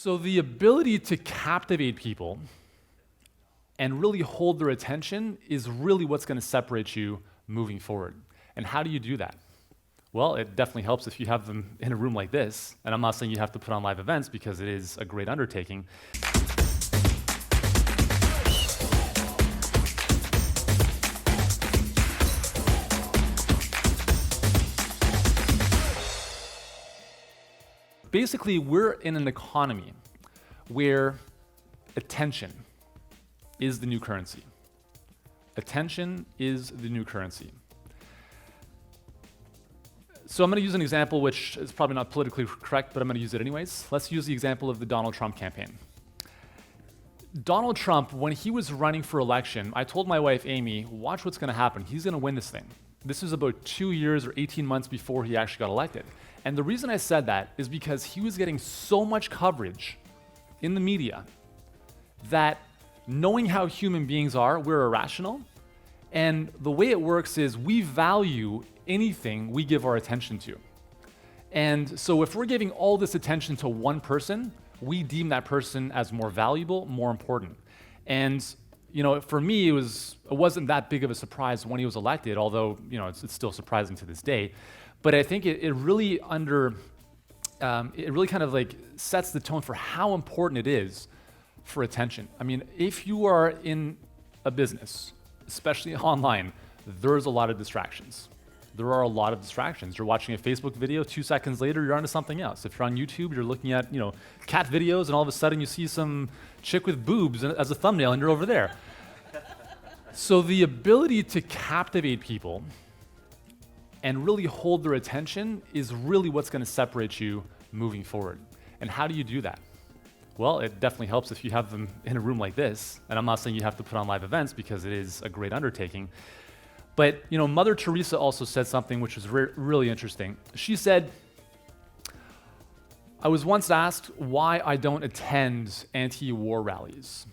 So the ability to captivate people and really hold their attention is really what's going to separate you moving forward. And how do you do that? Well, it definitely helps if you have them in a room like this. And I'm not saying you have to put on live events because it is a great undertaking. Basically, we're in an economy where attention is the new currency. Attention is the new currency. So I'm going to use an example which is probably not politically correct, but I'm going to use it anyways. Let's use the example of the Donald Trump campaign. Donald Trump, when he was running for election, I told my wife, Amy, watch what's going to happen. He's going to win this thing. This was about 2 years or 18 months before he actually got elected. And the reason I said that is because he was getting so much coverage in the media that knowing how human beings are, we're irrational. And the way it works is we value anything we give our attention to. And so if we're giving all this attention to one person, we deem that person as more valuable, more important. And for me, it wasn't that big of a surprise when he was elected, although it's still surprising to this day. But I think it really kind of like sets the tone for how important it is for attention. I mean, if you are in a business, especially online, there's a lot of distractions. There are a lot of distractions. You're watching a Facebook video, 2 seconds later, you're onto something else. If you're on YouTube, you're looking at cat videos, and all of a sudden you see some chick with boobs as a thumbnail, and you're over there. So the ability to captivate people and really hold their attention is really what's going to separate you moving forward. And how do you do that? Well, it definitely helps if you have them in a room like this. And I'm not saying you have to put on live events because it is a great undertaking. But Mother Teresa also said something which was really interesting. She said, I was once asked why I don't attend anti-war rallies.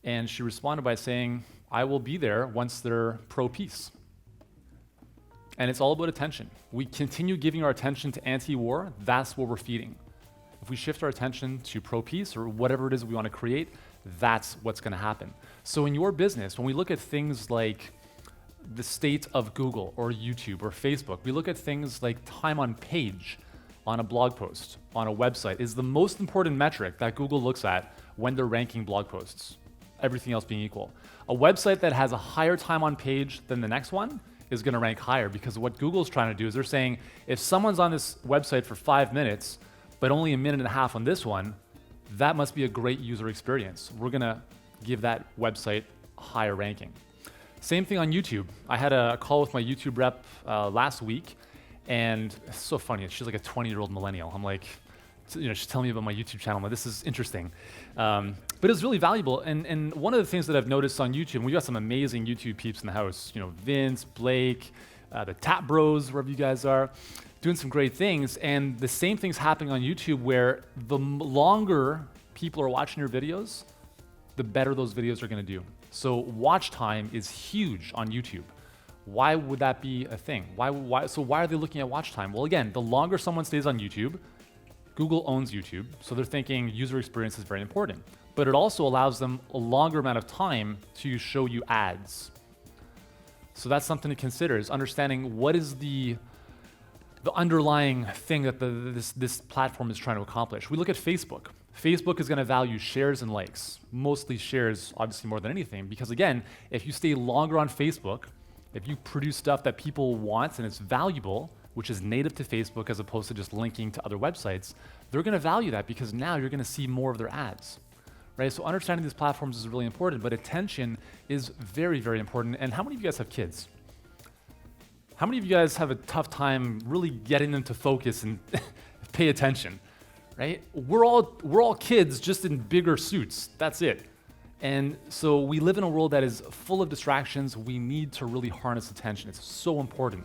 And she responded by saying, I will be there once they're pro-peace. And it's all about attention. We continue giving our attention to anti-war, that's what we're feeding. If we shift our attention to pro-peace or whatever it is we want to create, that's what's going to happen. So in your business, when we look at things like the state of Google or YouTube or Facebook, we look at things like time on page on a blog post, on a website, is the most important metric that Google looks at when they're ranking blog posts, everything else being equal. A website that has a higher time on page than the next one is going to rank higher, because what Google's trying to do is they're saying, if someone's on this website for 5 minutes, but only a minute and a half on this one, that must be a great user experience. We're going to give that website a higher ranking. Same thing on YouTube. I had a call with my YouTube rep last week, and it's so funny. She's like a 20-year-old millennial. I'm like, she's telling me about my YouTube channel. I'm like, this is interesting. But it's really valuable. And one of the things that I've noticed on YouTube, we got some amazing YouTube peeps in the house. Vince, Blake, the Tap Bros, wherever you guys are, doing some great things. And the same thing's happening on YouTube, where the longer people are watching your videos, the better those videos are going to do. So watch time is huge on YouTube. Why would that be a thing? Why are they looking at watch time? Well, again, the longer someone stays on YouTube, Google owns YouTube, so they're thinking user experience is very important. But it also allows them a longer amount of time to show you ads. So that's something to consider, is understanding what is the underlying thing that this platform is trying to accomplish. We look at Facebook. Facebook is going to value shares and likes, mostly shares, obviously more than anything, because again, if you stay longer on Facebook, if you produce stuff that people want and it's valuable, which is native to Facebook as opposed to just linking to other websites, they're going to value that because now you're going to see more of their ads, right? So understanding these platforms is really important, but attention is very, very important. And how many of you guys have kids? How many of you guys have a tough time really getting them to focus and pay attention, right? We're all kids, just in bigger suits. That's it. And so we live in a world that is full of distractions. We need to really harness attention. It's so important.